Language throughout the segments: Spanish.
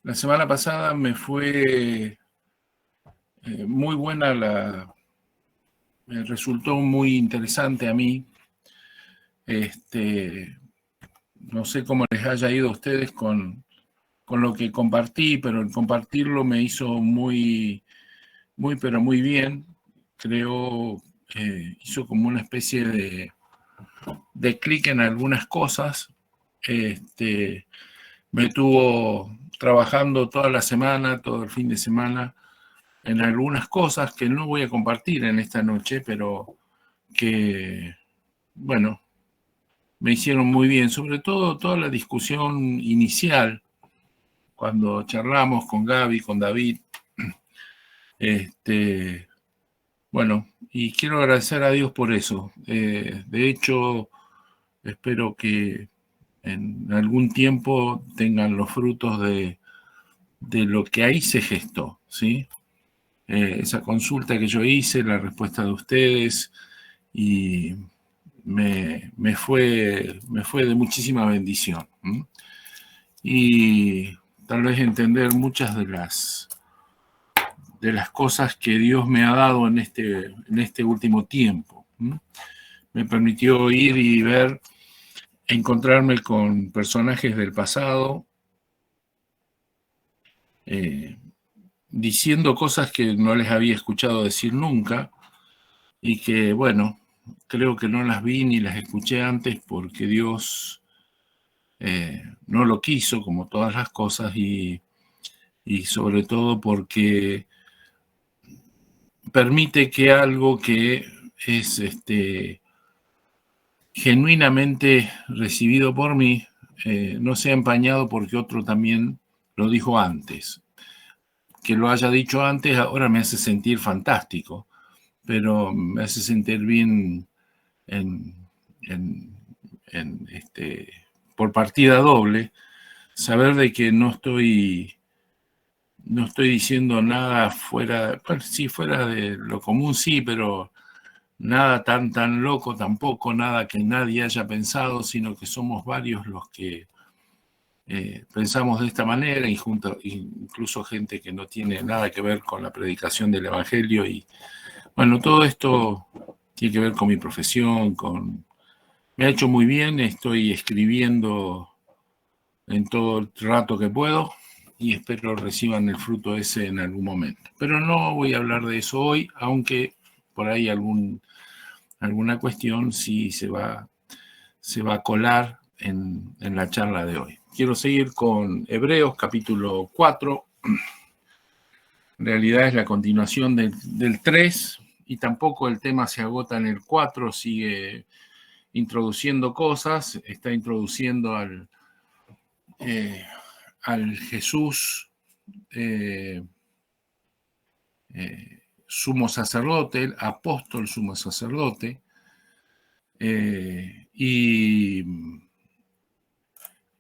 La semana pasada me fue muy buena, me resultó muy interesante a mí. Este, no sé cómo les haya ido a ustedes con lo que compartí, pero el compartirlo me hizo pero muy bien. Creo que hizo como una especie de clic en algunas cosas. Este, Me tuvo trabajando toda la semana, todo el fin de semana en algunas cosas que no voy a compartir en esta noche, pero que, bueno, me hicieron muy bien, sobre todo toda la discusión inicial, cuando charlamos con Gaby, con David, este, bueno, y quiero agradecer a Dios por eso. De hecho, espero que en algún tiempo tengan los frutos de lo que ahí se gestó, ¿sí? Esa consulta que yo hice, la respuesta de ustedes, y me fue de muchísima bendición. ¿M? Y tal vez entender muchas de las cosas que Dios me ha dado en este último tiempo. ¿M? Me permitió ir y ver, encontrarme con personajes del pasado, eh, diciendo cosas que no les había escuchado decir nunca y que, bueno, creo que no las vi ni las escuché antes porque Dios no lo quiso, como todas las cosas, y sobre todo porque permite que algo que es genuinamente recibido por mí no sea empañado porque otro también lo dijo antes. Que lo haya dicho antes ahora me hace sentir fantástico, pero me hace sentir bien en, en, por partida doble, saber de que no estoy diciendo nada fuera, bueno, sí, fuera de lo común, sí, pero nada tan loco tampoco, nada que nadie haya pensado, sino que somos varios los que pensamos de esta manera, y incluso gente que no tiene nada que ver con la predicación del Evangelio. Y bueno, todo esto tiene que ver con mi profesión, me ha hecho muy bien, estoy escribiendo en todo el rato que puedo y espero reciban el fruto ese en algún momento. Pero no voy a hablar de eso hoy, aunque por ahí alguna cuestión sí se va a colar en la charla de hoy. Quiero seguir con Hebreos capítulo 4. En realidad es la continuación del 3 y tampoco el tema se agota en el 4, sigue introduciendo cosas, está introduciendo al Jesús eh, sumo sacerdote, el apóstol sumo sacerdote, y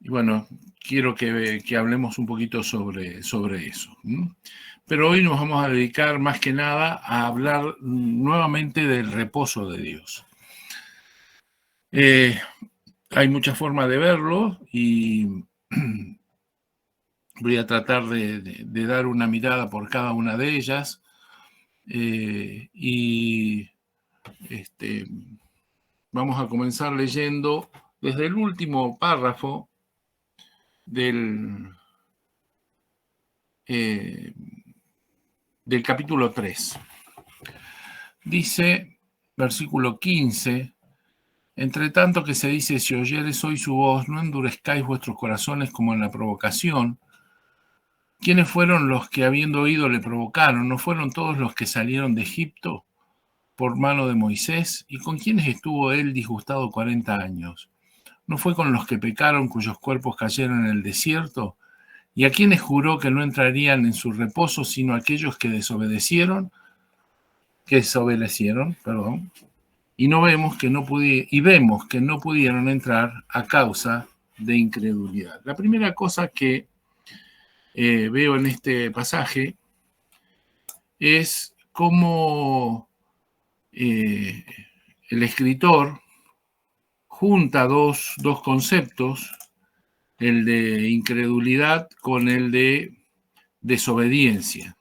bueno, quiero que hablemos un poquito sobre eso. Pero hoy nos vamos a dedicar más que nada a hablar nuevamente del reposo de Dios. Hay muchas formas de verlo y voy a tratar de dar una mirada por cada una de ellas. Y vamos a comenzar leyendo desde el último párrafo del, del capítulo 3. Dice, versículo 15, entre tanto que se dice, si oyeres hoy su voz, no endurezcáis vuestros corazones como en la provocación. ¿Quiénes fueron los que habiendo oído le provocaron? ¿No fueron todos los que salieron de Egipto por mano de Moisés? ¿Y con quiénes estuvo él disgustado 40 años? ¿No fue con los que pecaron, cuyos cuerpos cayeron en el desierto? ¿Y a quienes juró que no entrarían en su reposo, sino aquellos que desobedecieron? Perdón. Y vemos que no pudieron entrar a causa de incredulidad. La primera cosa que veo en este pasaje es cómo el escritor junta dos conceptos el de incredulidad con el de desobediencia.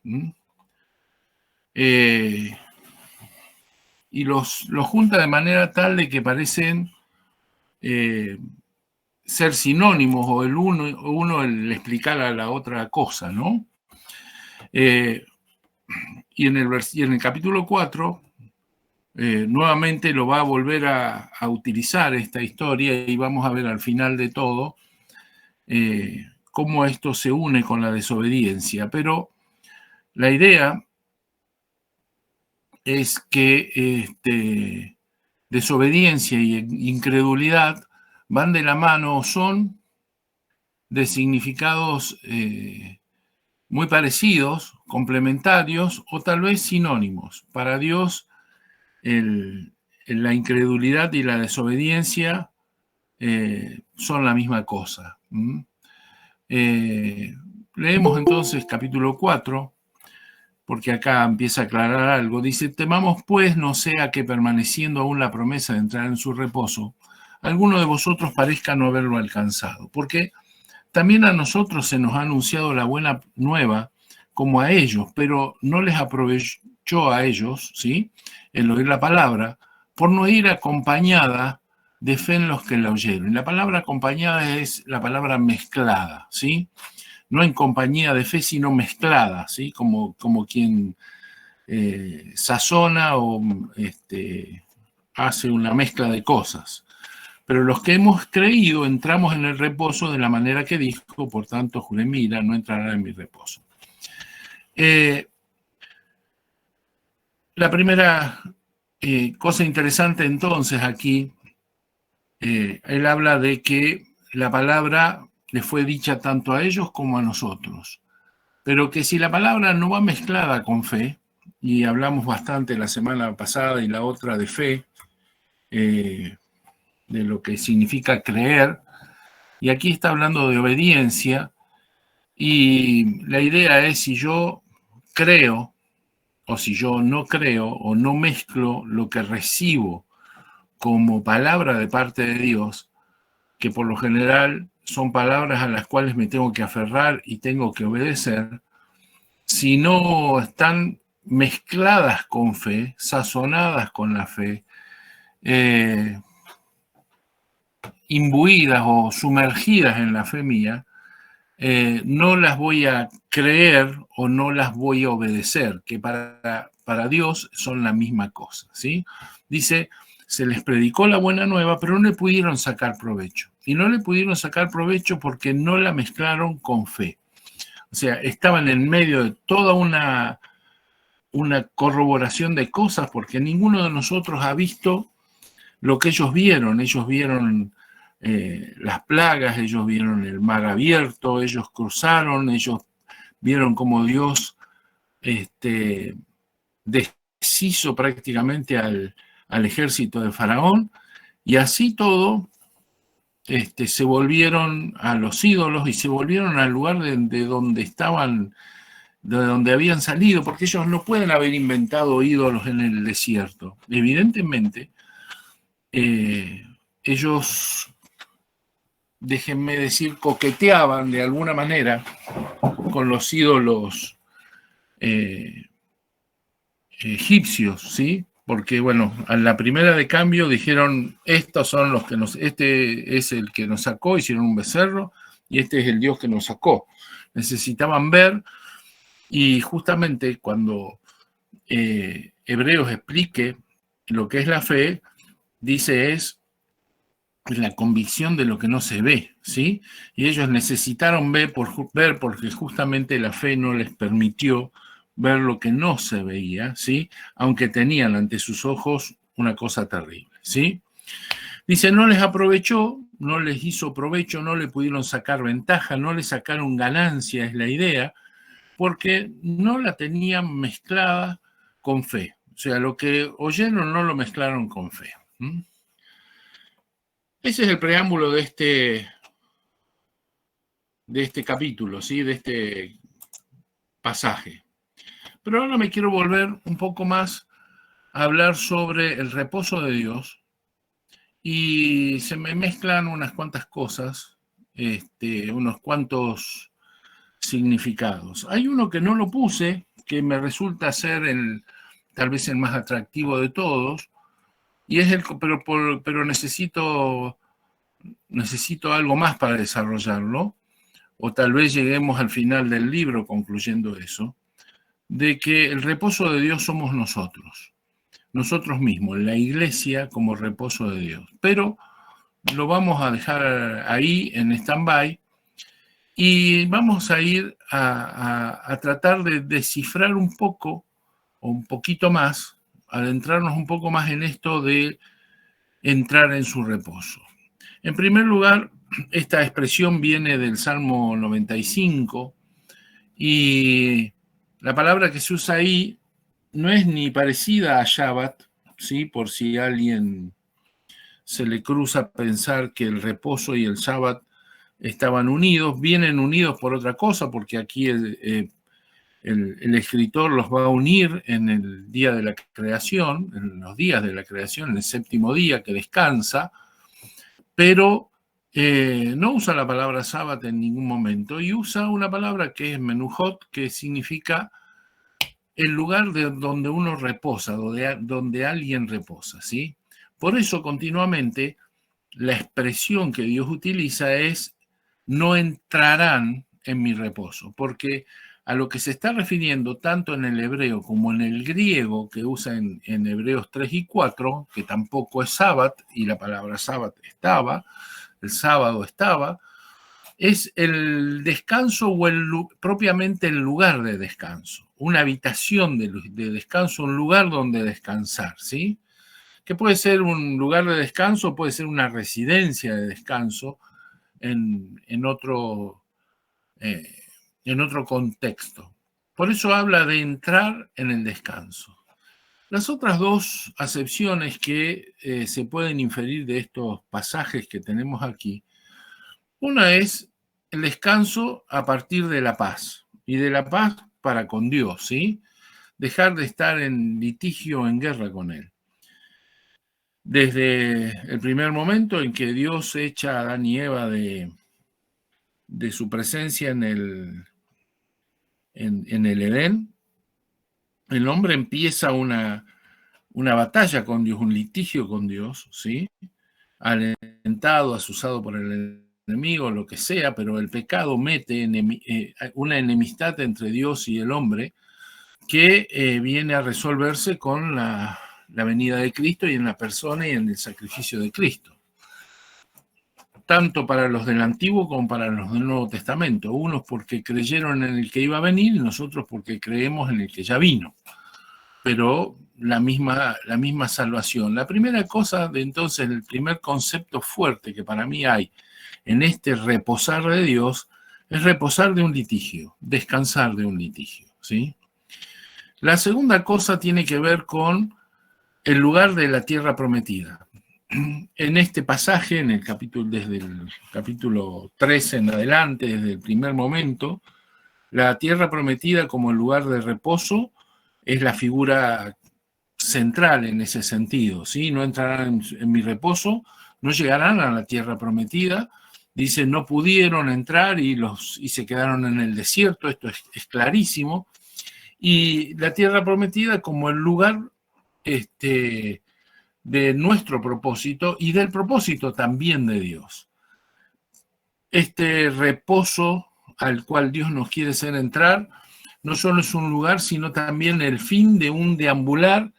Y los junta de manera tal de que parecen ser sinónimos, o el uno el explicar a la otra cosa, ¿no? Y en el capítulo 4, nuevamente lo va a volver a utilizar esta historia, y vamos a ver al final de todo cómo esto se une con la desobediencia. Pero la idea es que desobediencia y incredulidad van de la mano, son de significados muy parecidos, complementarios o tal vez sinónimos. Para Dios, la incredulidad y la desobediencia son la misma cosa. Leemos entonces capítulo 4, porque acá empieza a aclarar algo. Dice: temamos pues no sea que, permaneciendo aún la promesa de entrar en su reposo, alguno de vosotros parezca no haberlo alcanzado, porque también a nosotros se nos ha anunciado la buena nueva como a ellos, pero no les aprovechó a ellos, ¿sí?, el oír la palabra, por no ir acompañada de fe en los que la oyeron. Y la palabra acompañada es la palabra mezclada, ¿sí? No en compañía de fe, sino mezclada, ¿sí? Como quien sazona o hace una mezcla de cosas. Pero los que hemos creído entramos en el reposo de la manera que dijo, por tanto, juré, mira, no entrará en mi reposo. La primera cosa interesante entonces aquí, él habla de que la palabra le fue dicha tanto a ellos como a nosotros, pero que si la palabra no va mezclada con fe, y hablamos bastante la semana pasada y la otra de fe, de lo que significa creer, y aquí está hablando de obediencia, y la idea es: si yo creo, o si yo no creo, o no mezclo lo que recibo como palabra de parte de Dios, que por lo general son palabras a las cuales me tengo que aferrar y tengo que obedecer, si no están mezcladas con fe, sazonadas con la fe, imbuidas o sumergidas en la fe mía, no las voy a creer o no las voy a obedecer, que para Dios son la misma cosa, ¿sí? Dice: se les predicó la buena nueva, pero no le pudieron sacar provecho. Y no le pudieron sacar provecho porque no la mezclaron con fe. O sea, estaban en medio de toda una corroboración de cosas, porque ninguno de nosotros ha visto lo que ellos vieron. Ellos vieron las plagas, ellos vieron el mar abierto, ellos cruzaron, ellos vieron cómo Dios deshizo prácticamente al ejército de Faraón, y así todo se volvieron a los ídolos y se volvieron al lugar de donde estaban, de donde habían salido, porque ellos no pueden haber inventado ídolos en el desierto. Evidentemente, ellos, déjenme decir, coqueteaban de alguna manera con los ídolos egipcios, ¿sí? Porque, bueno, a la primera de cambio dijeron: estos son los que este es el que nos sacó, hicieron un becerro, y este es el Dios que nos sacó. Necesitaban ver, y justamente cuando Hebreos explique lo que es la fe, dice es la convicción de lo que no se ve, ¿sí? Y ellos necesitaron ver porque justamente la fe no les permitió ver lo que no se veía, ¿sí? Aunque tenían ante sus ojos una cosa terrible, ¿sí? Dice: no les aprovechó, no les hizo provecho, no le pudieron sacar ventaja, no le sacaron ganancia, es la idea, porque no la tenían mezclada con fe. O sea, lo que oyeron no lo mezclaron con fe. Ese es el preámbulo de este capítulo, ¿sí? De este pasaje. Pero ahora me quiero volver un poco más a hablar sobre el reposo de Dios, y se me mezclan unas cuantas cosas unos cuantos significados. Hay uno que no lo puse, que me resulta ser tal vez el más atractivo de todos, y es pero necesito algo más para desarrollarlo, o tal vez lleguemos al final del libro concluyendo eso, de que el reposo de Dios somos nosotros mismos, la iglesia como reposo de Dios. Pero lo vamos a dejar ahí en stand-by y vamos a ir a tratar de descifrar un poco o un poquito más, adentrarnos un poco más en esto de entrar en su reposo. En primer lugar, esta expresión viene del Salmo 95 y la palabra que se usa ahí no es ni parecida a Shabbat, ¿sí? Por si a alguien se le cruza pensar que el reposo y el Shabbat estaban unidos, vienen unidos por otra cosa, porque aquí el escritor los va a unir en el día de la creación, en los días de la creación, en el séptimo día que descansa, pero no usa la palabra sábado en ningún momento y usa una palabra que es menujot, que significa el lugar de donde uno reposa, donde alguien reposa, ¿sí? Por eso continuamente la expresión que Dios utiliza es no entrarán en mi reposo, porque a lo que se está refiriendo tanto en el hebreo como en el griego que usa en Hebreos 3 y 4, que tampoco es sábado, y la palabra sábado estaba, el sábado estaba, es el descanso o propiamente el lugar de descanso, una habitación de descanso, un lugar donde descansar, ¿sí? Que puede ser un lugar de descanso, puede ser una residencia de descanso en otro contexto. Por eso habla de entrar en el descanso. Las otras dos acepciones que se pueden inferir de estos pasajes que tenemos aquí, una es el descanso a partir de la paz, y de la paz para con Dios, ¿sí? Dejar de estar en litigio, en guerra con Él. Desde el primer momento en que Dios echa a Adán y Eva de su presencia en el Edén, el hombre empieza una batalla con Dios, un litigio con Dios, ¿sí? Alentado, asusado por el enemigo, lo que sea, pero el pecado mete una enemistad entre Dios y el hombre que viene a resolverse con la venida de Cristo y en la persona y en el sacrificio de Cristo. Tanto para los del Antiguo como para los del Nuevo Testamento. Unos porque creyeron en el que iba a venir y nosotros porque creemos en el que ya vino. Pero la misma salvación. La primera cosa, entonces, el primer concepto fuerte que para mí hay en este reposar de Dios es reposar de un litigio, descansar de un litigio, ¿sí? La segunda cosa tiene que ver con el lugar de la tierra prometida. En este pasaje, desde el capítulo 13 en adelante, desde el primer momento, la tierra prometida como el lugar de reposo es la figura central en ese sentido, ¿sí? No entrarán en mi reposo, no llegarán a la tierra prometida. Dice, no pudieron entrar y se quedaron en el desierto, esto es clarísimo. Y la tierra prometida como el lugar de nuestro propósito y del propósito también de Dios. Este reposo al cual Dios nos quiere hacer entrar no solo es un lugar, sino también el fin de un deambular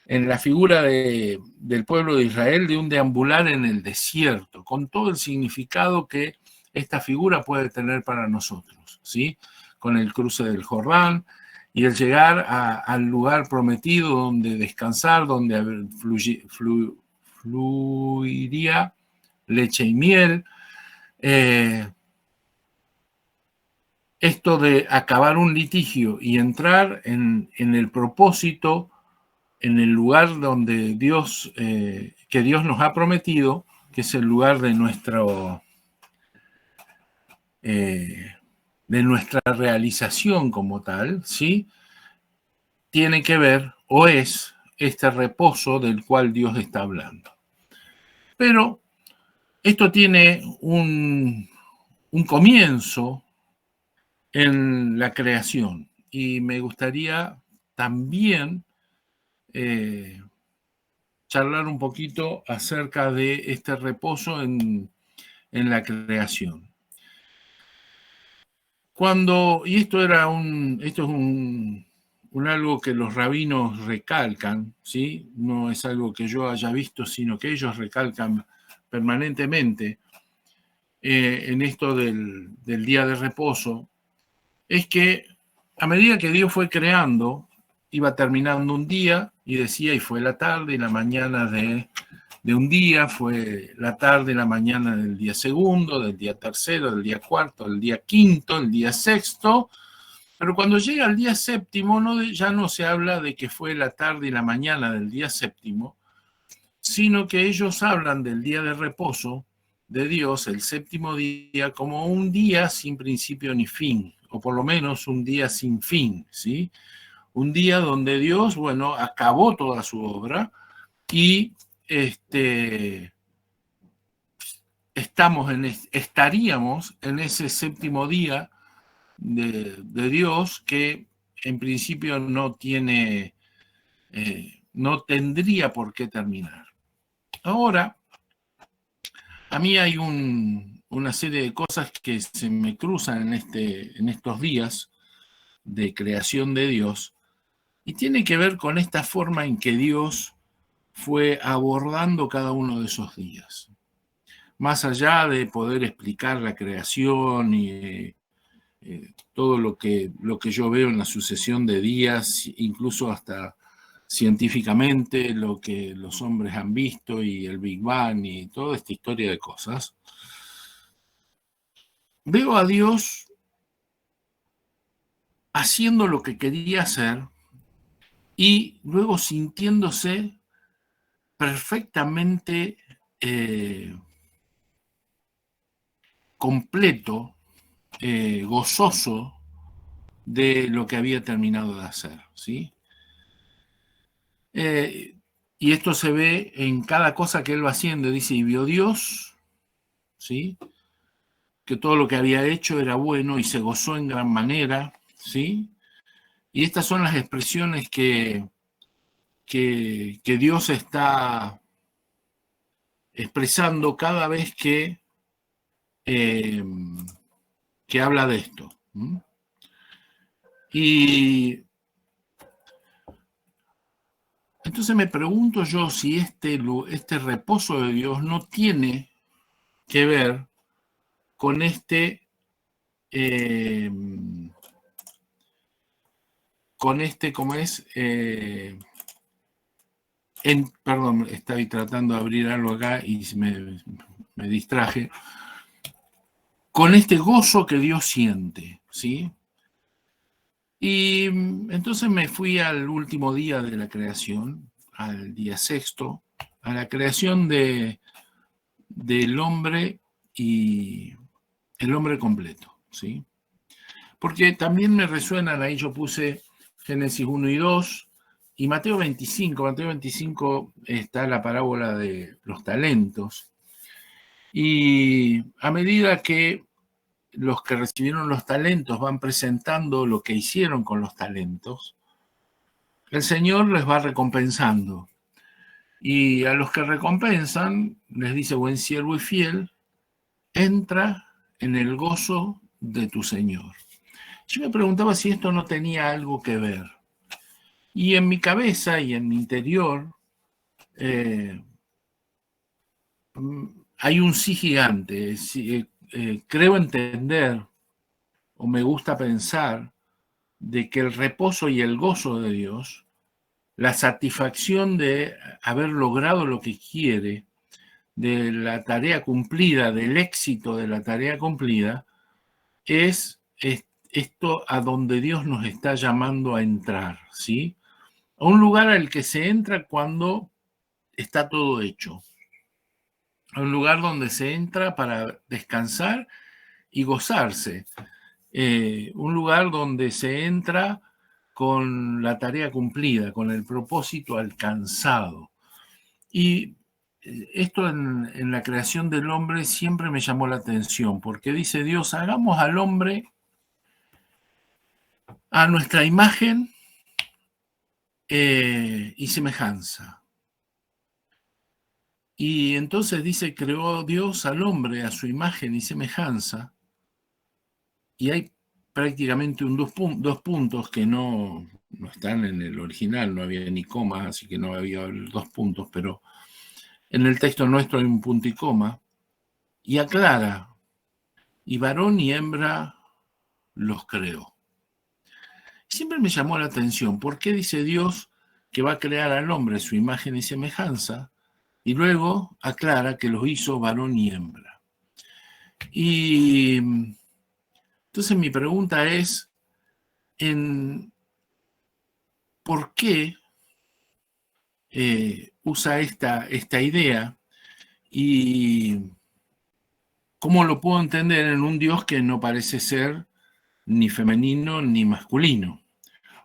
en la figura del pueblo de Israel, de un deambular en el desierto, con todo el significado que esta figura puede tener para nosotros, ¿sí? Con el cruce del Jordán y el llegar al lugar prometido donde descansar, donde fluiría leche y miel. Esto de acabar un litigio y entrar en el propósito, en el lugar donde que Dios nos ha prometido, que es el lugar de nuestra realización como tal, ¿sí? Tiene que ver, o es, este reposo del cual Dios está hablando. Pero esto tiene un un comienzo en la creación. Y me gustaría también charlar un poquito acerca de este reposo en la creación. Y esto es un algo que los rabinos recalcan, ¿sí? No es algo que yo haya visto, sino que ellos recalcan permanentemente en esto del día de reposo, es que a medida que Dios fue creando, iba terminando un día y decía, y fue la tarde y la mañana de un día, fue la tarde y la mañana del día segundo, del día tercero, del día cuarto, del día quinto, el día sexto, pero cuando llega el día séptimo ya no se habla de que fue la tarde y la mañana del día séptimo, sino que ellos hablan del día de reposo de Dios, el séptimo día, como un día sin principio ni fin, o por lo menos un día sin fin, ¿sí? Un día donde Dios, bueno, acabó toda su obra y estaríamos en ese séptimo día de Dios que en principio no tendría por qué terminar. Ahora, a mí hay una serie de cosas que se me cruzan en estos días de creación de Dios y tiene que ver con esta forma en que Dios fue abordando cada uno de esos días. Más allá de poder explicar la creación y todo lo que yo veo en la sucesión de días, incluso hasta científicamente, lo que los hombres han visto y el Big Bang y toda esta historia de cosas, veo a Dios haciendo lo que quería hacer y luego sintiéndose perfectamente completo, gozoso de lo que había terminado de hacer, ¿sí? Y esto se ve en cada cosa que él va haciendo. Dice, y vio Dios, ¿sí? Que todo lo que había hecho era bueno y se gozó en gran manera, ¿sí? Y estas son las expresiones que Dios está expresando cada vez eh, que habla de esto. Y entonces me pregunto yo si este reposo de Dios no tiene que ver con ¿cómo es? Perdón, estaba tratando de abrir algo acá y me distraje. Con este gozo que Dios siente, ¿sí? Y entonces me fui al último día de la creación, al día sexto, a la creación del hombre y el hombre completo, ¿sí? Porque también me resuenan, ahí yo puse Génesis 1 y 2, y Mateo 25. Mateo 25 está la parábola de los talentos. Y a medida que los que recibieron los talentos van presentando lo que hicieron con los talentos, el Señor les va recompensando. Y a los que recompensan, les dice, buen siervo y fiel, entra en el gozo de tu Señor. Yo me preguntaba si esto no tenía algo que ver. Y en mi cabeza y en mi interior hay un sí gigante. Creo entender, o me gusta pensar, de que el reposo y el gozo de Dios, la satisfacción de haber logrado lo que quiere, de la tarea cumplida, del éxito de la tarea cumplida, es esto a donde Dios nos está llamando a entrar, ¿sí? A un lugar al que se entra cuando está todo hecho. A un lugar donde se entra para descansar y gozarse. Un lugar donde se entra con la tarea cumplida, con el propósito alcanzado. Y esto en la creación del hombre siempre me llamó la atención, porque dice Dios, hagamos al hombre a nuestra imagen y semejanza. Y entonces dice, creó Dios al hombre a su imagen y semejanza, y hay prácticamente dos puntos que no están en el original, no había ni coma, así que no había dos puntos, pero en el texto nuestro hay un punto y coma, y aclara, y varón y hembra los creó. Siempre me llamó la atención, ¿por qué dice Dios que va a crear al hombre su imagen y semejanza? Y luego aclara que los hizo varón y hembra. Y entonces mi pregunta es, ¿por qué usa esta idea? Y cómo lo puedo entender en un Dios que no parece ser ni femenino ni masculino.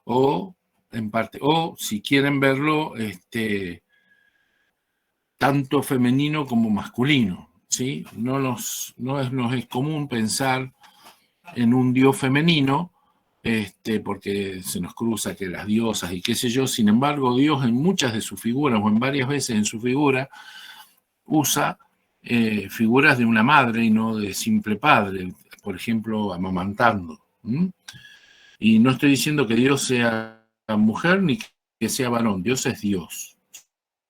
O, en parte, o si quieren verlo, tanto femenino como masculino, ¿sí? Nos es común pensar en un dios femenino, porque se nos cruza que las diosas y qué sé yo. Sin embargo, Dios en muchas de sus figuras, o en varias veces en su figura, usa figuras de una madre y no de simple padre, por ejemplo, amamantando. Y no estoy diciendo que Dios sea mujer ni que sea varón, Dios es Dios,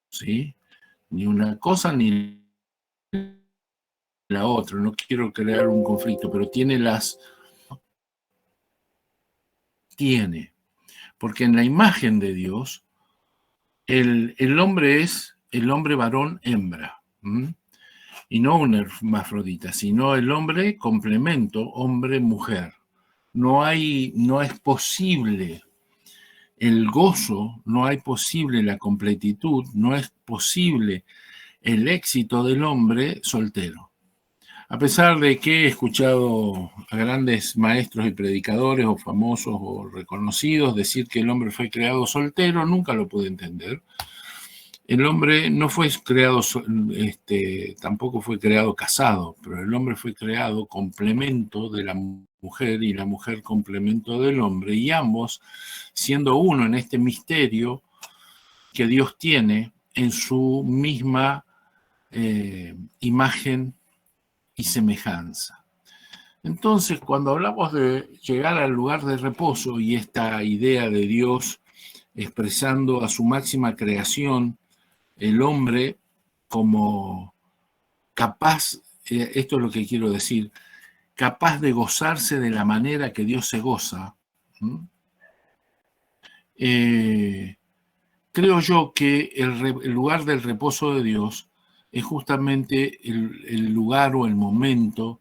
¿sí? Ni una cosa ni la otra, no quiero crear un conflicto, pero tiene, porque en la imagen de Dios, el hombre es el hombre varón hembra, y no una hermafrodita, sino el hombre complemento, hombre mujer. No es posible el gozo, no hay posible la completitud, no es posible el éxito del hombre soltero. A pesar de que he escuchado a grandes maestros y predicadores o famosos o reconocidos decir que el hombre fue creado soltero, nunca lo pude entender. El hombre no fue creado, tampoco fue creado casado, pero el hombre fue creado complemento de la mujer y la mujer complemento del hombre, y ambos siendo uno en este misterio que Dios tiene en su misma imagen y semejanza. Entonces, cuando hablamos de llegar al lugar de reposo y esta idea de Dios expresando a su máxima creación, el hombre como capaz, esto es lo que quiero decir, capaz de gozarse de la manera que Dios se goza, creo yo que el lugar del reposo de Dios es justamente el lugar o el momento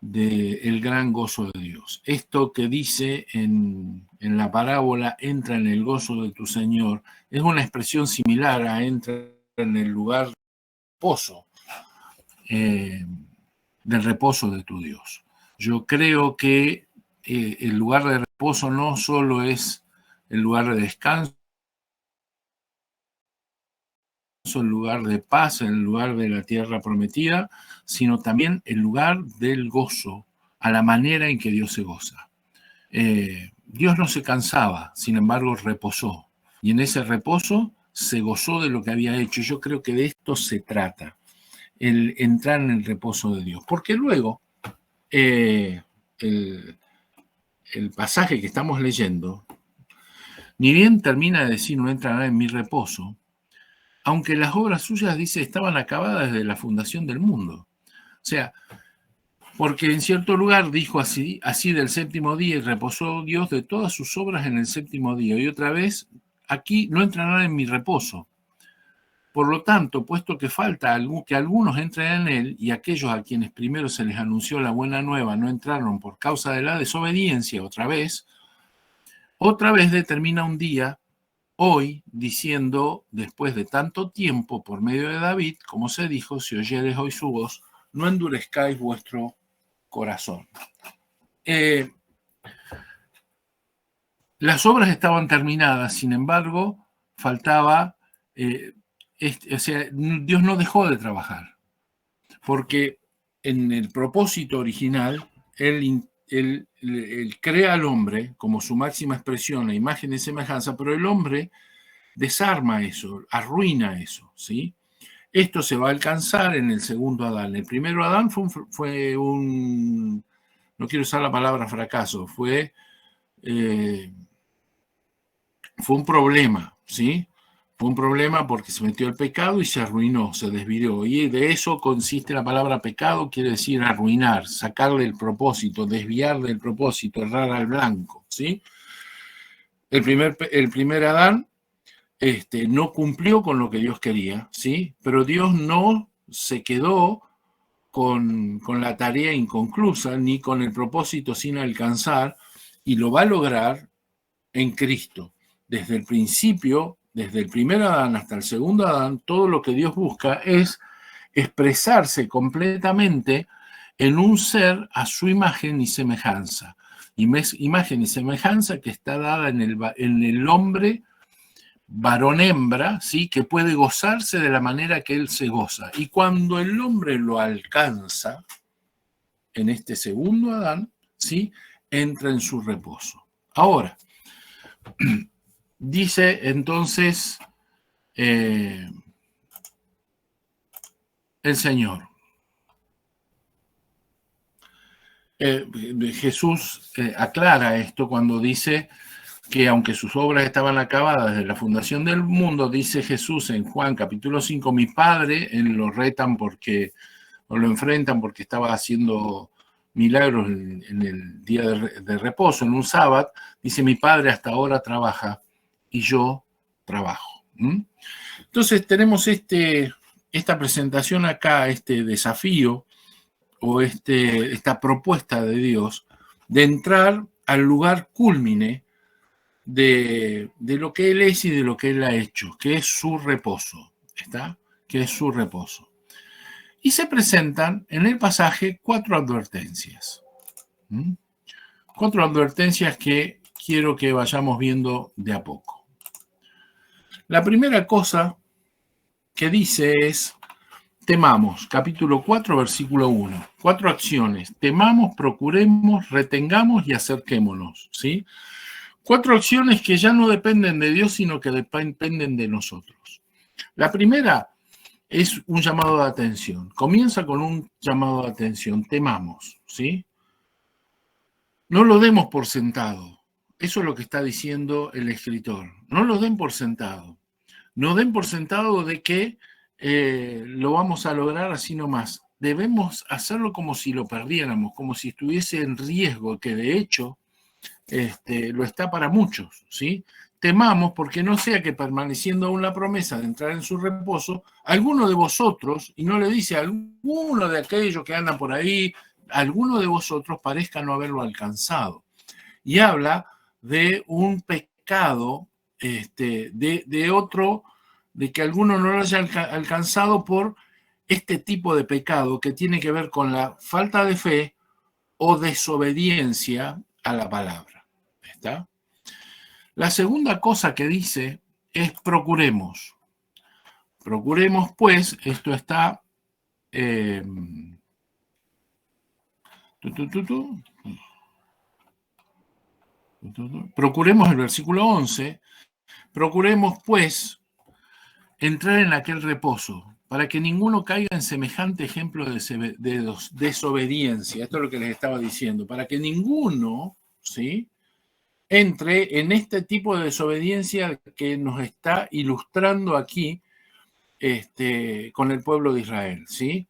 del gran gozo de Dios. Esto que dice en la parábola, entra en el gozo de tu Señor, es una expresión similar a entra en el lugar reposo, del reposo de tu Dios. Yo creo que el lugar de reposo no solo es el lugar de descanso, el lugar de paz, el lugar de la tierra prometida, sino también el lugar del gozo, a la manera en que Dios se goza. Dios no se cansaba, sin embargo reposó, y en ese reposo se gozó de lo que había hecho. Yo creo que de esto se trata, el entrar en el reposo de Dios, porque luego el pasaje que estamos leyendo, ni bien termina de decir no entrará en mi reposo, aunque las obras suyas, dice, estaban acabadas desde la fundación del mundo. O sea, porque en cierto lugar dijo así del séptimo día, y reposó Dios de todas sus obras en el séptimo día. Y otra vez, aquí no entrarán en mi reposo. Por lo tanto, puesto que falta que algunos entren en él, y aquellos a quienes primero se les anunció la buena nueva no entraron por causa de la desobediencia, otra vez determina un día, hoy, diciendo, después de tanto tiempo, por medio de David, como se dijo, si oyeres hoy su voz, no endurezcáis vuestro corazón. Las obras estaban terminadas, sin embargo, faltaba o sea, Dios no dejó de trabajar, porque en el propósito original, Él crea al hombre como su máxima expresión, a imagen y semejanza, pero el hombre desarma eso, arruina eso, ¿sí? Esto se va a alcanzar en el segundo Adán. El primero Adán fue un no quiero usar la palabra fracaso, fue un problema, ¿sí? Fue un problema porque se metió el pecado y se arruinó, se desvió. Y de eso consiste la palabra pecado, quiere decir arruinar, sacarle el propósito, desviar del propósito, errar al blanco, ¿sí? El primer Adán no cumplió con lo que Dios quería, ¿sí? Pero Dios no se quedó con la tarea inconclusa ni con el propósito sin alcanzar, y lo va a lograr en Cristo. Desde el principio, desde el primer Adán hasta el segundo Adán, todo lo que Dios busca es expresarse completamente en un ser a su imagen y semejanza. Imagen y semejanza que está dada en el hombre varón-hembra, ¿sí? Que puede gozarse de la manera que él se goza. Y cuando el hombre lo alcanza, en este segundo Adán, ¿sí? Entra en su reposo. Ahora, dice entonces el Señor. Jesús aclara esto cuando dice que aunque sus obras estaban acabadas desde la fundación del mundo, dice Jesús en Juan capítulo 5, mi Padre, lo retan porque, o lo enfrentan porque estaba haciendo milagros en el día de reposo, en un sábado, dice mi Padre hasta ahora trabaja y yo trabajo. Entonces tenemos esta presentación acá, este desafío o esta propuesta de Dios de entrar al lugar cúlmine de lo que Él es y de lo que Él ha hecho, que es su reposo, ¿está? Que es su reposo. Y se presentan en el pasaje 4 advertencias. ¿Mm? 4 advertencias que quiero que vayamos viendo de a poco. La primera cosa que dice es, temamos, capítulo 4, versículo 1. 4 acciones. Temamos, procuremos, retengamos y acerquémonos, ¿sí? 4 acciones que ya no dependen de Dios, sino que dependen de nosotros. La primera es un llamado de atención. Comienza con un llamado de atención. Temamos, ¿sí? No lo demos por sentado. Eso es lo que está diciendo el escritor. No lo den por sentado. No den por sentado de que lo vamos a lograr así nomás. Debemos hacerlo como si lo perdiéramos, como si estuviese en riesgo, que de hecho lo está para muchos, ¿sí? Temamos porque no sea que permaneciendo aún la promesa de entrar en su reposo, alguno de vosotros, y no le dice a alguno de aquellos que andan por ahí, alguno de vosotros parezca no haberlo alcanzado. Y habla de un pecado, de otro, de que alguno no lo haya alcanzado por este tipo de pecado que tiene que ver con la falta de fe o desobediencia a la palabra. ¿Está? La segunda cosa que dice es procuremos. Procuremos, pues, esto está... Procuremos el versículo 11. Procuremos, pues, entrar en aquel reposo, para que ninguno caiga en semejante ejemplo de desobediencia. Esto es lo que les estaba diciendo. Para que ninguno, ¿sí?, entre en este tipo de desobediencia que nos está ilustrando aquí con el pueblo de Israel, ¿sí?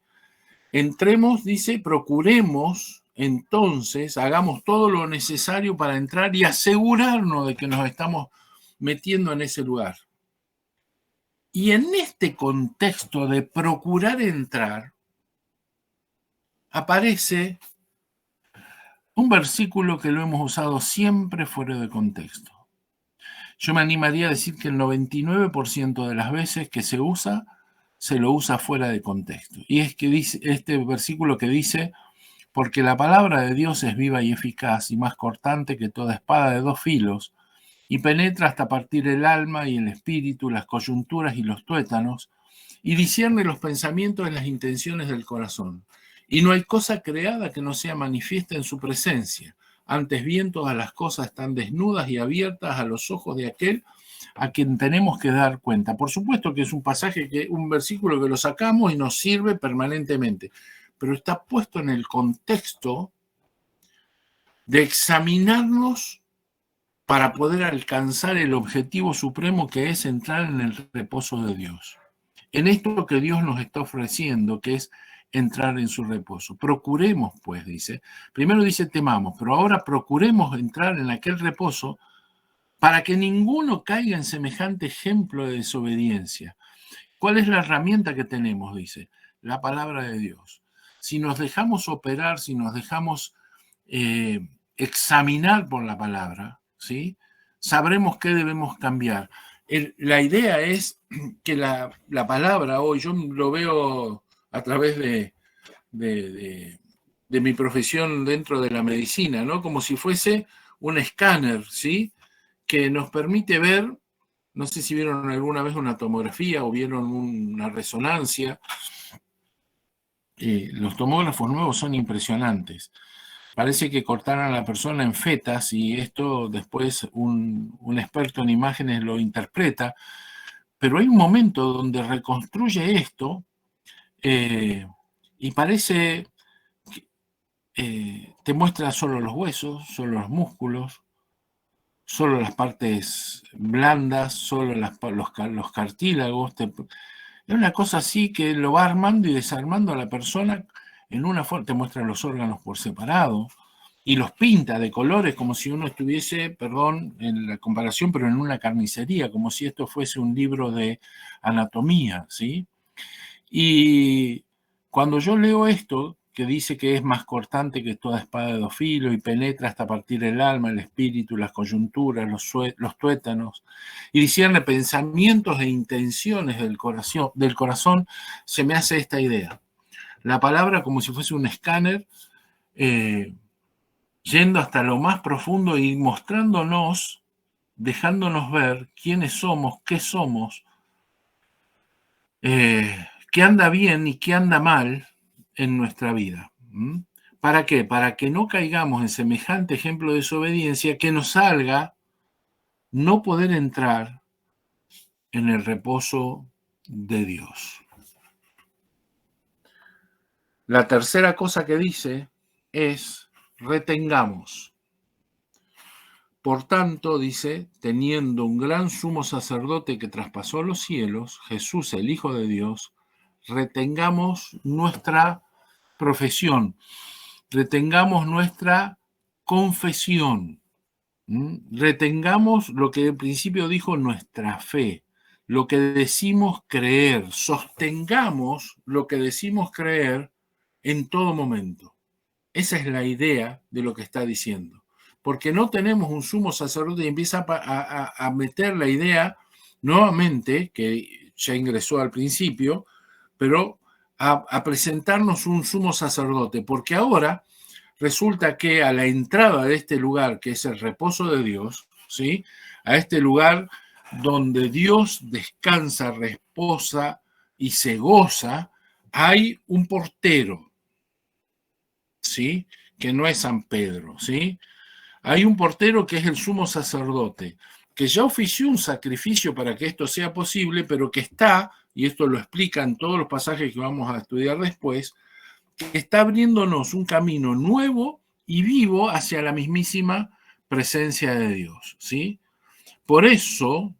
Entremos, dice, procuremos, entonces, hagamos todo lo necesario para entrar y asegurarnos de que nos estamos metiendo en ese lugar. Y en este contexto de procurar entrar, aparece un versículo que lo hemos usado siempre fuera de contexto. Yo me animaría a decir que el 99% de las veces que se lo usa fuera de contexto. Y es que dice este versículo que dice, porque la palabra de Dios es viva y eficaz y más cortante que toda espada de 2 filos, y penetra hasta partir el alma y el espíritu, las coyunturas y los tuétanos, y discierne los pensamientos y las intenciones del corazón. Y no hay cosa creada que no sea manifiesta en su presencia. Antes bien, todas las cosas están desnudas y abiertas a los ojos de aquel a quien tenemos que dar cuenta. Por supuesto que es un pasaje, un versículo que lo sacamos y nos sirve permanentemente, pero está puesto en el contexto de examinarnos para poder alcanzar el objetivo supremo, que es entrar en el reposo de Dios. En esto que Dios nos está ofreciendo, que es entrar en su reposo. Procuremos, pues, dice. Primero dice temamos, pero ahora procuremos entrar en aquel reposo para que ninguno caiga en semejante ejemplo de desobediencia. ¿Cuál es la herramienta que tenemos? Dice, la palabra de Dios. Si nos dejamos operar, si nos dejamos examinar por la palabra, ¿sí? Sabremos qué debemos cambiar. La idea es que la palabra hoy, yo lo veo a través de mi profesión dentro de la medicina, ¿no? Como si fuese un escáner, ¿sí? Que nos permite ver, no sé si vieron alguna vez una tomografía o vieron una resonancia. Los tomógrafos nuevos son impresionantes. Parece que cortaran a la persona en fetas y esto después un experto en imágenes lo interpreta, pero hay un momento donde reconstruye esto y parece que te muestra solo los huesos, solo los músculos, solo las partes blandas, solo los cartílagos. Es una cosa así que lo va armando y desarmando a la persona en una forma, te muestra los órganos por separado y los pinta de colores como si uno estuviese, perdón en la comparación, pero en una carnicería, como si esto fuese un libro de anatomía, ¿sí? Y cuando yo leo esto, que dice que es más cortante que toda espada de dos filos y penetra hasta partir el alma, el espíritu, las coyunturas, los tuétanos, y discierne pensamientos e intenciones del corazón, se me hace esta idea. La palabra como si fuese un escáner, yendo hasta lo más profundo y mostrándonos, dejándonos ver quiénes somos, qué somos, qué anda bien y qué anda mal en nuestra vida. ¿Para qué? Para que no caigamos en semejante ejemplo de desobediencia que nos salga no poder entrar en el reposo de Dios. La tercera cosa que dice es retengamos. Por tanto, dice, teniendo un gran sumo sacerdote que traspasó los cielos, Jesús, el Hijo de Dios, retengamos nuestra profesión, retengamos nuestra confesión, retengamos lo que en principio dijo nuestra fe, lo que decimos creer, sostengamos lo que decimos creer en todo momento. Esa es la idea de lo que está diciendo. Porque no tenemos un sumo sacerdote y empieza a meter la idea nuevamente, que ya ingresó al principio, pero a presentarnos un sumo sacerdote, porque ahora resulta que a la entrada de este lugar, que es el reposo de Dios, ¿sí? A este lugar donde Dios descansa, reposa y se goza, hay un portero, ¿sí? Que no es San Pedro, ¿sí? Hay un portero que es el sumo sacerdote, que ya ofició un sacrificio para que esto sea posible, pero que está, y esto lo explica en todos los pasajes que vamos a estudiar después, que está abriéndonos un camino nuevo y vivo hacia la mismísima presencia de Dios, ¿sí? Por eso,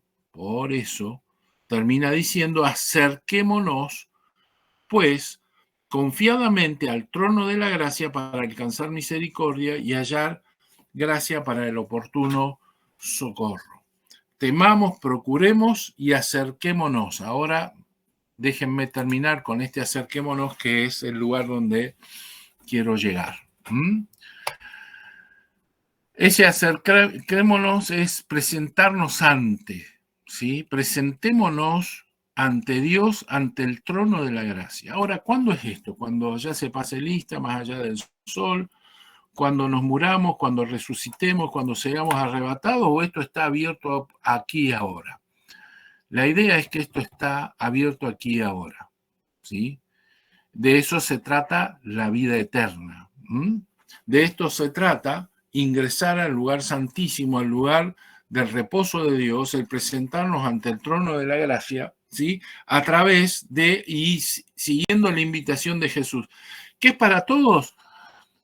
termina diciendo, acerquémonos, pues, confiadamente al trono de la gracia para alcanzar misericordia y hallar gracia para el oportuno socorro. Temamos, procuremos y acerquémonos. Ahora déjenme terminar con este acerquémonos, que es el lugar donde quiero llegar. Ese acerquémonos es presentarnos ante, ¿sí? Presentémonos ante Dios, ante el trono de la gracia. Ahora, ¿cuándo es esto? Cuando ya se pase lista, más allá del sol, cuando nos muramos, cuando resucitemos, cuando seamos arrebatados, o esto está abierto aquí y ahora. La idea es que esto está abierto aquí y ahora, ¿sí? De eso se trata la vida eterna. De esto se trata ingresar al lugar santísimo, al lugar del reposo de Dios, el presentarnos ante el trono de la gracia, ¿sí? A través de y siguiendo la invitación de Jesús. ¿Qué es para todos?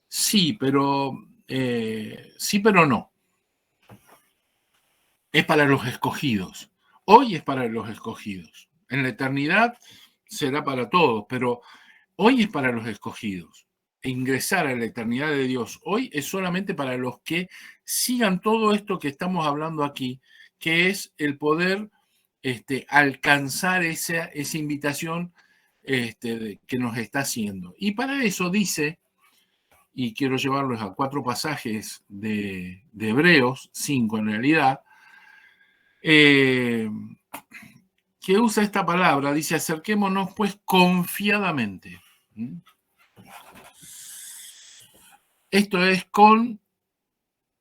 Sí, pero no. Es para los escogidos. Hoy es para los escogidos. En la eternidad será para todos, pero hoy es para los escogidos. Ingresar a la eternidad de Dios hoy es solamente para los que sigan todo esto que estamos hablando aquí, que es el poder alcanzar esa invitación que nos está haciendo. Y para eso dice, y quiero llevarlos a 4 pasajes de Hebreos, 5 en realidad, que usa esta palabra, dice, acerquémonos pues confiadamente. Esto es con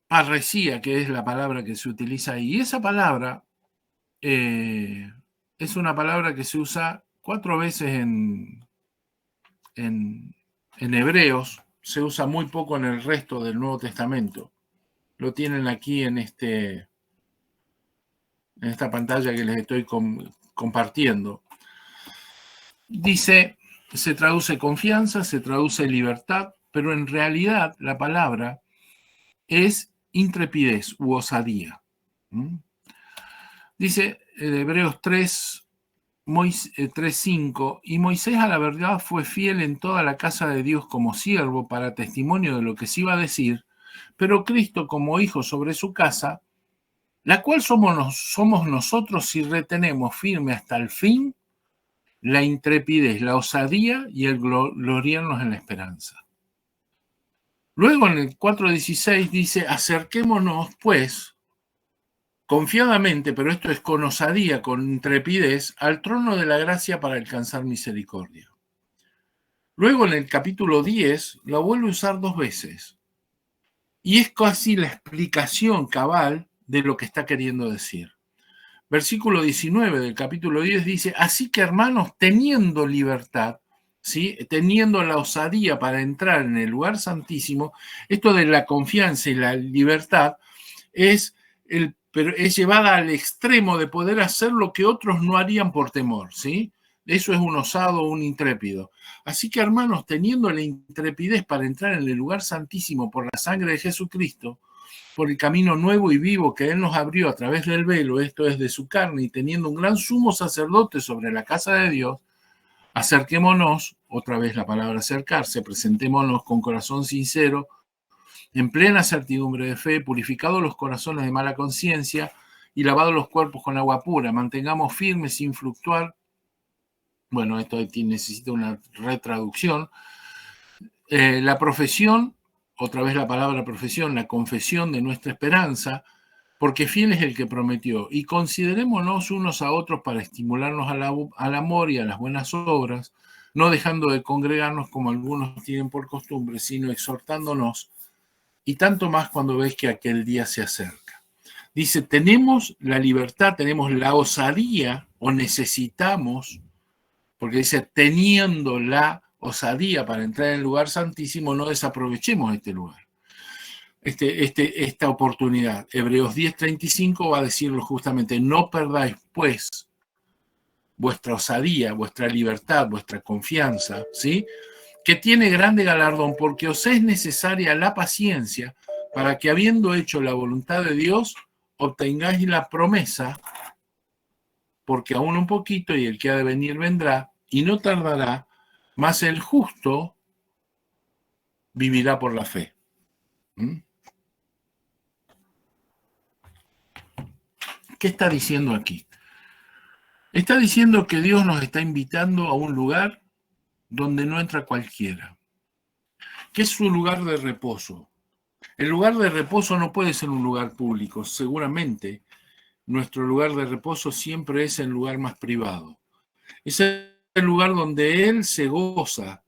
parresía, que es la palabra que se utiliza ahí. Y esa palabra es una palabra que se usa 4 veces en Hebreos, se usa muy poco en el resto del Nuevo Testamento. Lo tienen aquí en esta pantalla que les estoy compartiendo. Dice, se traduce confianza, se traduce libertad, pero en realidad la palabra es intrepidez u osadía. Dice Hebreos 3:5, y Moisés a la verdad fue fiel en toda la casa de Dios como siervo para testimonio de lo que se iba a decir, pero Cristo como hijo sobre su casa, la cual somos nosotros si retenemos firme hasta el fin la intrepidez, la osadía y el gloriarnos en la esperanza. Luego en el 4:16 dice, acerquémonos pues confiadamente, pero esto es con osadía, con intrepidez, al trono de la gracia para alcanzar misericordia. Luego en el capítulo 10 lo vuelve a usar 2 veces. Y es casi la explicación cabal de lo que está queriendo decir. Versículo 19 del capítulo 10 dice, así que hermanos, teniendo libertad, ¿sí? Teniendo la osadía para entrar en el lugar santísimo, esto de la confianza y la libertad pero es llevada al extremo de poder hacer lo que otros no harían por temor, ¿sí? Eso es un osado, un intrépido. Así que, hermanos, teniendo la intrepidez para entrar en el lugar santísimo por la sangre de Jesucristo, por el camino nuevo y vivo que Él nos abrió a través del velo, esto es de su carne, y teniendo un gran sumo sacerdote sobre la casa de Dios, acerquémonos, otra vez la palabra acercarse, presentémonos con corazón sincero, en plena certidumbre de fe, purificados los corazones de mala conciencia y lavados los cuerpos con agua pura, mantengamos firmes sin fluctuar. Bueno, esto necesita una retraducción. La profesión, otra vez la palabra profesión, la confesión de nuestra esperanza, porque fiel es el que prometió. Y considerémonos unos a otros para estimularnos al amor y a las buenas obras, no dejando de congregarnos como algunos tienen por costumbre, sino exhortándonos, y tanto más cuando ves que aquel día se acerca. Dice, tenemos la libertad, tenemos la osadía, o necesitamos, porque dice, teniendo la osadía para entrar en el lugar santísimo, no desaprovechemos este lugar, esta oportunidad. Hebreos 10:35 va a decirlo justamente, no perdáis pues vuestra osadía, vuestra libertad, vuestra confianza, ¿sí? Que tiene grande galardón, porque os es necesaria la paciencia para que, habiendo hecho la voluntad de Dios, obtengáis la promesa, porque aún un poquito y el que ha de venir vendrá, y no tardará, mas el justo vivirá por la fe. ¿Qué está diciendo aquí? Está diciendo que Dios nos está invitando a un lugar donde no entra cualquiera, que es su lugar de reposo. El lugar de reposo no puede ser un lugar público, seguramente nuestro lugar de reposo siempre es el lugar más privado. Es el lugar donde Él se goza,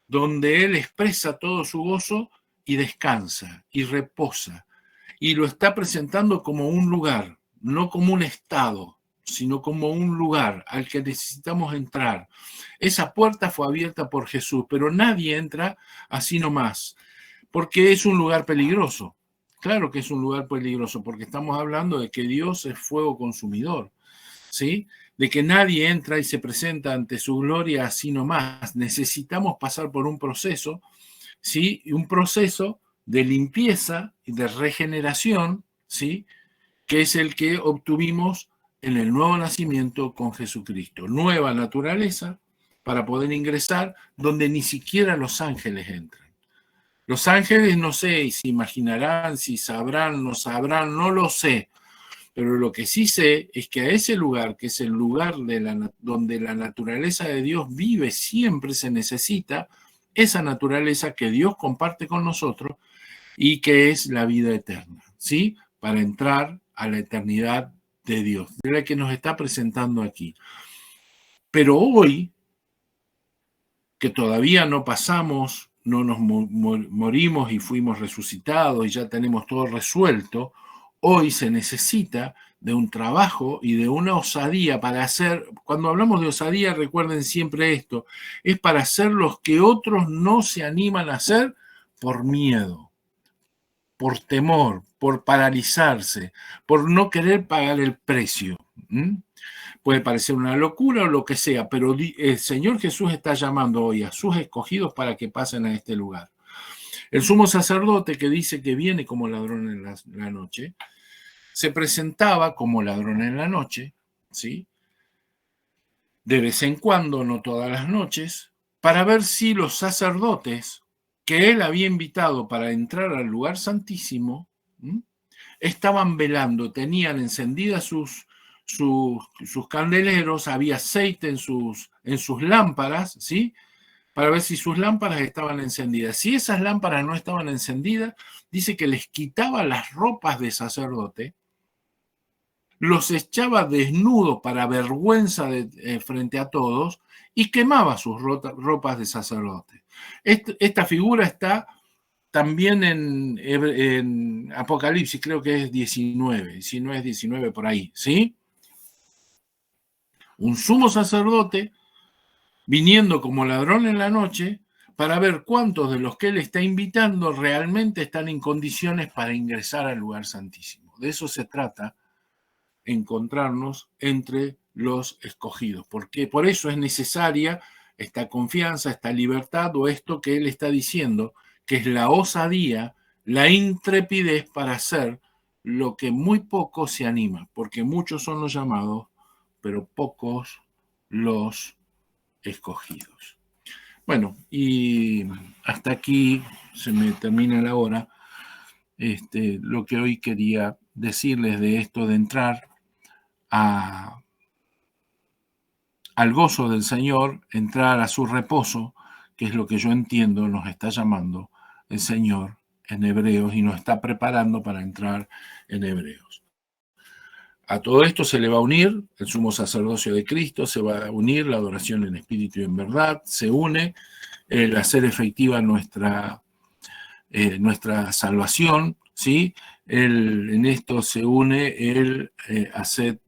donde Él expresa todo su gozo y descansa y reposa. Y lo está presentando como un lugar, no como un estado, sino como un lugar al que necesitamos entrar. Esa puerta fue abierta por Jesús, pero nadie entra así nomás, porque es un lugar peligroso. Claro que es un lugar peligroso, porque estamos hablando de que Dios es fuego consumidor, ¿sí? De que nadie entra y se presenta ante su gloria así nomás. Necesitamos pasar por un proceso, ¿sí? Un proceso de limpieza y de regeneración, ¿sí? Que es el que obtuvimos en el nuevo nacimiento con Jesucristo. Nueva naturaleza para poder ingresar donde ni siquiera los ángeles entran. Los ángeles no sé si imaginarán, si sabrán, no sabrán, no lo sé. Pero lo que sí sé es que a ese lugar, que es el lugar donde la naturaleza de Dios vive, siempre se necesita esa naturaleza que Dios comparte con nosotros y que es la vida eterna, ¿sí? Para entrar a la eternidad de Dios, de la que nos está presentando aquí. Pero hoy, que todavía no pasamos, no nos morimos y fuimos resucitados y ya tenemos todo resuelto, hoy se necesita de un trabajo y de una osadía para hacer, cuando hablamos de osadía, recuerden siempre esto, es para hacer los que otros no se animan a hacer por miedo, por temor, por paralizarse, por no querer pagar el precio. Puede parecer una locura o lo que sea, pero el Señor Jesús está llamando hoy a sus escogidos para que pasen a este lugar. El sumo sacerdote, que dice que viene como ladrón en la noche, se presentaba como ladrón en la noche, ¿sí? De vez en cuando, no todas las noches, para ver si los sacerdotes que él había invitado para entrar al lugar santísimo, estaban velando, tenían encendidas sus candeleros, había aceite en sus lámparas, ¿sí? Para ver si sus lámparas estaban encendidas. Si esas lámparas no estaban encendidas, dice que les quitaba las ropas de sacerdote, los echaba desnudos para vergüenza frente a todos y quemaba sus ropas de sacerdote. Esta figura está también en Apocalipsis, creo que es 19, si no es 19 por ahí, ¿sí? Un sumo sacerdote viniendo como ladrón en la noche para ver cuántos de los que él está invitando realmente están en condiciones para ingresar al lugar santísimo. De eso se trata, encontrarnos entre los escogidos, porque por eso es necesaria esta confianza, esta libertad o esto que él está diciendo, que es la osadía, la intrepidez para hacer lo que muy pocos se animan, porque muchos son los llamados, pero pocos los escogidos. Bueno, y hasta aquí se me termina la hora. Lo que hoy quería decirles de esto de entrar al gozo del Señor, entrar a su reposo, que es lo que yo entiendo nos está llamando el Señor en Hebreos y nos está preparando para entrar en Hebreos. A todo esto se le va a unir el sumo sacerdocio de Cristo, se va a unir la adoración en espíritu y en verdad, se une el hacer efectiva nuestra salvación, ¿sí? En esto se une el hacer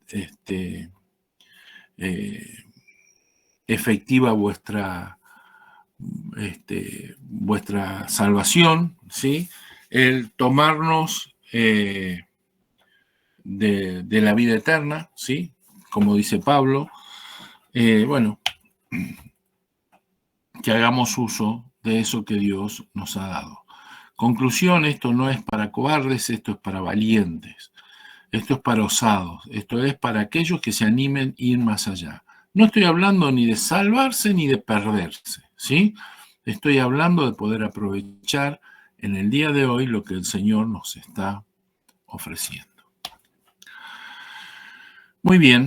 efectiva vuestra salvación, ¿sí? El tomarnos de la vida eterna, ¿sí? Como dice Pablo, bueno, que hagamos uso de eso que Dios nos ha dado. Conclusión, esto no es para cobardes, esto es para valientes, esto es para osados, esto es para aquellos que se animen a ir más allá. No estoy hablando ni de salvarse ni de perderse, ¿sí? Estoy hablando de poder aprovechar en el día de hoy lo que el Señor nos está ofreciendo. Muy bien.